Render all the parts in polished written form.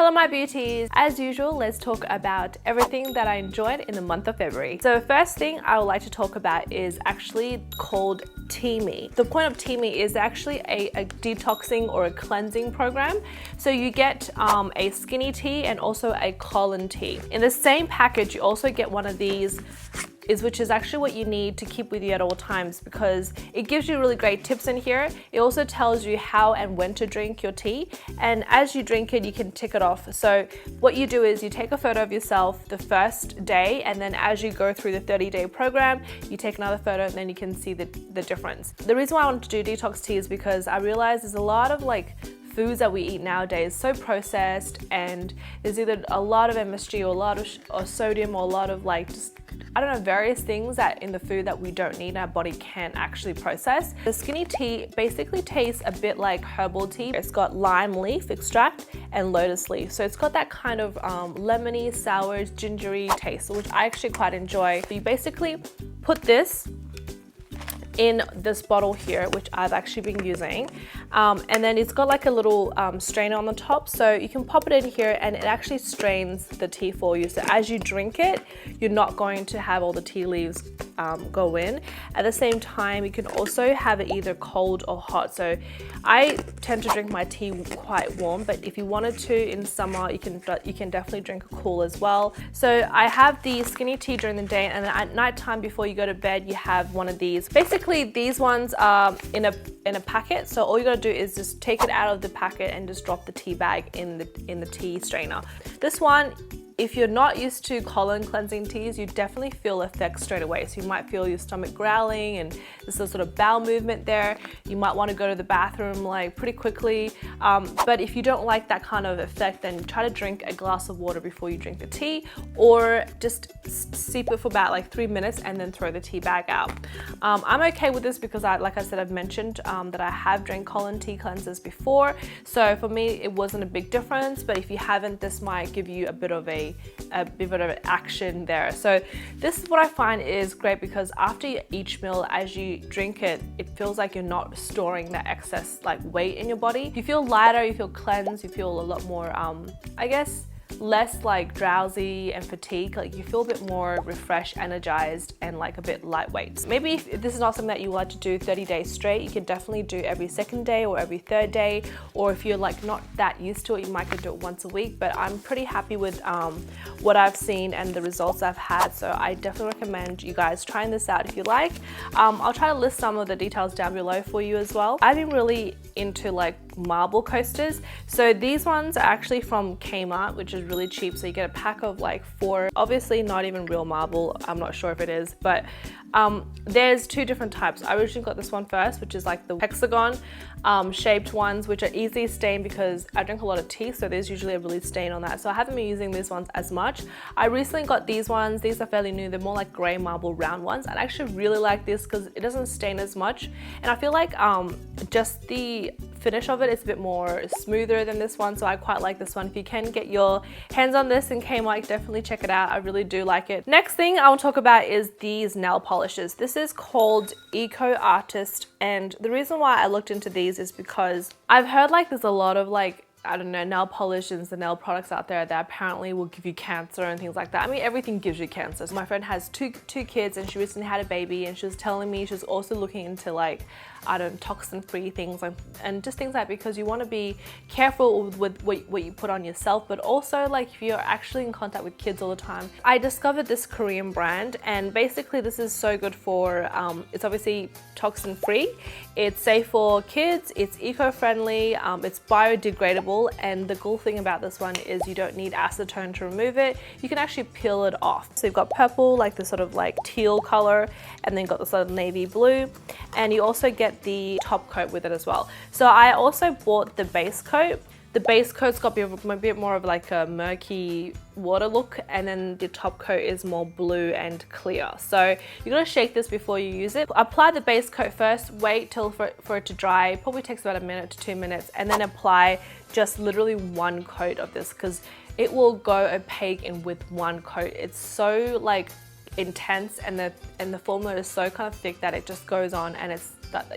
Hello my beauties! As usual, let's talk about everything that I enjoyed in the month of February. So first thing I would like to talk about is actually called Teami. The point of Teami is actually a detoxing or a cleansing program. So you get a skinny tea and also a colon tea. In the same package, you also get one of these which is actually what you need to keep with you at all times, because it gives you really great tips in here. It also tells you how and when to drink your tea, and as you drink it you can tick it off. So what you do is you take a photo of yourself the first day, and then as you go through the 30-day program you take another photo, and then you can see the difference. The reason why I wanted to do detox tea is because I realized there's a lot of foods that we eat nowadays so processed, and there's either a lot of MSG or a lot of sodium or a lot of just, I don't know, various things that in the food that we don't need, our body can't actually process. The skinny tea basically tastes a bit like herbal tea. It's got lime leaf extract and lotus leaf. So it's got that kind of lemony, sour, gingery taste, which I actually quite enjoy. So you basically put this in this bottle here, which I've actually been using, and then it's got like a little strainer on the top, so you can pop it in here and it actually strains the tea for you. So as you drink it, you're not going to have all the tea leaves go in. At the same time, you can also have it either cold or hot. So I tend to drink my tea quite warm, but if you wanted to in summer, you can definitely drink it cool as well. So I have the skinny tea during the day, and then at night time before you go to bed you have one of these. Basically these ones are in a packet, so all you gotta do is just take it out of the packet and just drop the tea bag in the tea strainer. This one, if you're not used to colon cleansing teas, you definitely feel effects straight away. So you might feel your stomach growling and there's a sort of bowel movement there. You might want to go to the bathroom pretty quickly. But if you don't like that kind of effect, then try to drink a glass of water before you drink the tea, or just steep it for about 3 minutes and then throw the tea bag out. I'm okay with this because like I said, I've mentioned that I have drank colon tea cleansers before. So for me, it wasn't a big difference, but if you haven't, this might give you a bit of an action there. So this is what I find is great, because after each meal, as you drink it, it feels like you're not storing that excess weight in your body. You feel lighter, you feel cleansed, you feel a lot more I guess less drowsy and fatigued. You feel a bit more refreshed, energized, and a bit lightweight. Maybe if this is not something that you like to do 30 days straight, you can definitely do every second day or every third day, or if you're not that used to it, you might do it once a week. But I'm pretty happy with what I've seen and the results I've had, so I definitely recommend you guys trying this out if you like. I'll try to list some of the details down below for you as well. I've been really into marble coasters. So these ones are actually from Kmart, which is really cheap. So you get a pack of 4, obviously not even real marble, I'm not sure if it is, but there's 2 different types. I originally got this one first, which is the hexagon shaped ones, which are easily stained because I drink a lot of tea, so there's usually a really stain on that. So I haven't been using these ones as much. I recently got these ones. These are fairly new. They're more grey marble round ones. I actually really like this because it doesn't stain as much, and I feel just the finish of it is a bit more smoother than this one, so I quite like this one. If you can get your hands on this in Kmart, definitely check it out. I really do like it. Next thing I will talk about is these nail polishes. This is called Eco Artist, and the reason why I looked into these is because I've heard there's a lot of I don't know, nail polishes and nail products out there that apparently will give you cancer and things like that. I mean, everything gives you cancer. So my friend has two kids, and she recently had a baby, and she was telling me she was also looking into I don't know, toxin-free things and just things because you want to be careful with what you put on yourself, but also if you're actually in contact with kids all the time. I discovered this Korean brand, and basically this is so good for, it's obviously toxin-free, it's safe for kids, it's eco-friendly, it's biodegradable, and the cool thing about this one is you don't need acetone to remove it. You can actually peel it off. So you've got purple, the sort of teal color, and then got the sort of navy blue, and you also get the top coat with it as well. So I also bought the base coat. The base coat's got a bit more of a murky water look, and then the top coat is more blue and clear. So you're gonna shake this before you use it. Apply the base coat first, wait till for it to dry. Probably takes about 1 to 2 minutes, and then apply just literally 1 coat of this, because it will go opaque in with 1 coat. It's so intense, and the formula is so kind of thick that it just goes on, and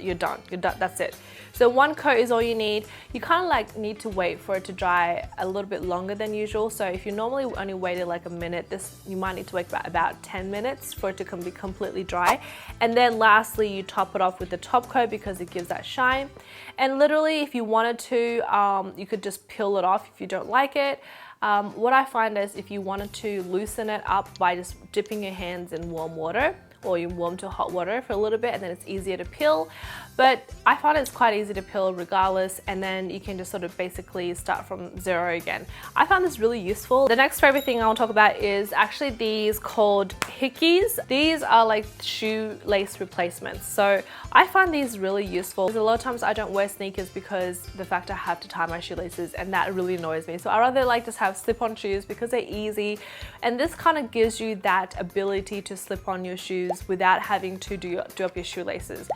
you're done. That's it. So one coat is all you need. You kind of like need to wait for it to dry a little bit longer than usual. So if you normally only waited like a minute, you might need to wait about 10 minutes for it to be completely dry. And then lastly, you top it off with the top coat because it gives that shine. And literally, if you wanted to, you could just peel it off if you don't like it. What I find is if you wanted to loosen it up by just dipping your hands in warm water, or you warm to hot water for a little bit, and then it's easier to peel. But I find it's quite easy to peel regardless, and then you can just sort of basically start from zero again. I found this really useful. The next favorite thing I want to talk about is actually these called Hickies. These are like shoelace replacements. So I find these really useful. A lot of times I don't wear sneakers because the fact I have to tie my shoelaces, and that really annoys me. So I rather like just have slip-on shoes because they're easy, and this kind of gives you that ability to slip on your shoes without having to do up your shoelaces.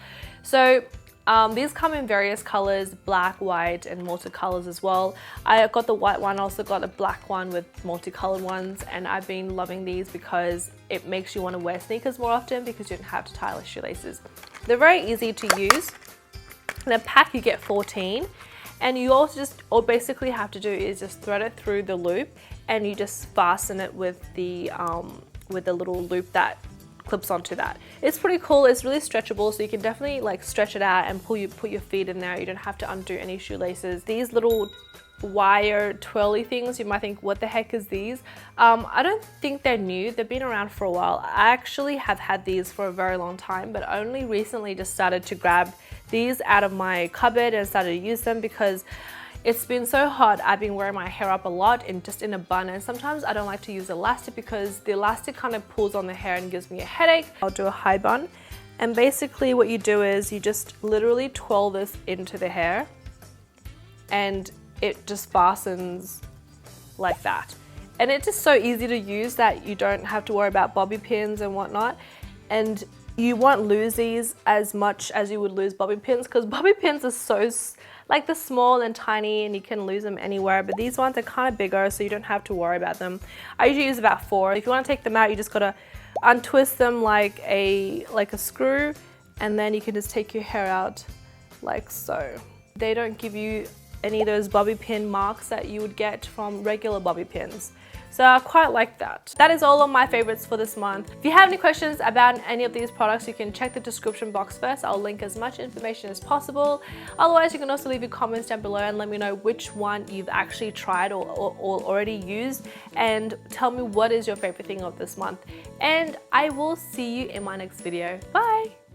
So these come in various colors, black, white, and multicolors as well. I got the white one, also got a black one with multicolored ones, and I've been loving these because it makes you want to wear sneakers more often because you don't have to tie your shoelaces. They're very easy to use. In a pack you get 14, and you also all basically have to do is just thread it through the loop, and you just fasten it with the little loop that clips onto that. It's pretty cool. It's really stretchable, so you can definitely like stretch it out and put your feet in there. You don't have to undo any shoelaces. These little wire twirly things, you might think, what the heck is these? I don't think they're new. They've been around for a while. I actually have had these for a very long time, but only recently just started to grab these out of my cupboard and started to use them because it's been so hot. I've been wearing my hair up a lot and just in a bun, and sometimes I don't like to use elastic because the elastic kind of pulls on the hair and gives me a headache. I'll do a high bun, and basically what you do is you just literally twirl this into the hair and it just fastens like that. And it's just so easy to use that you don't have to worry about bobby pins and whatnot. And you won't lose these as much as you would lose bobby pins, because bobby pins are so, like, they're small and tiny and you can lose them anywhere, but these ones are kind of bigger, so you don't have to worry about them. I usually use about 4. If you want to take them out, you just gotta untwist them like a screw, and then you can just take your hair out like so. They don't give you any of those bobby pin marks that you would get from regular bobby pins. So I quite like that. That is all of my favorites for this month. If you have any questions about any of these products, you can check the description box first. I'll link as much information as possible. Otherwise, you can also leave your comments down below and let me know which one you've actually tried or already used, and tell me what is your favorite thing of this month. And I will see you in my next video. Bye!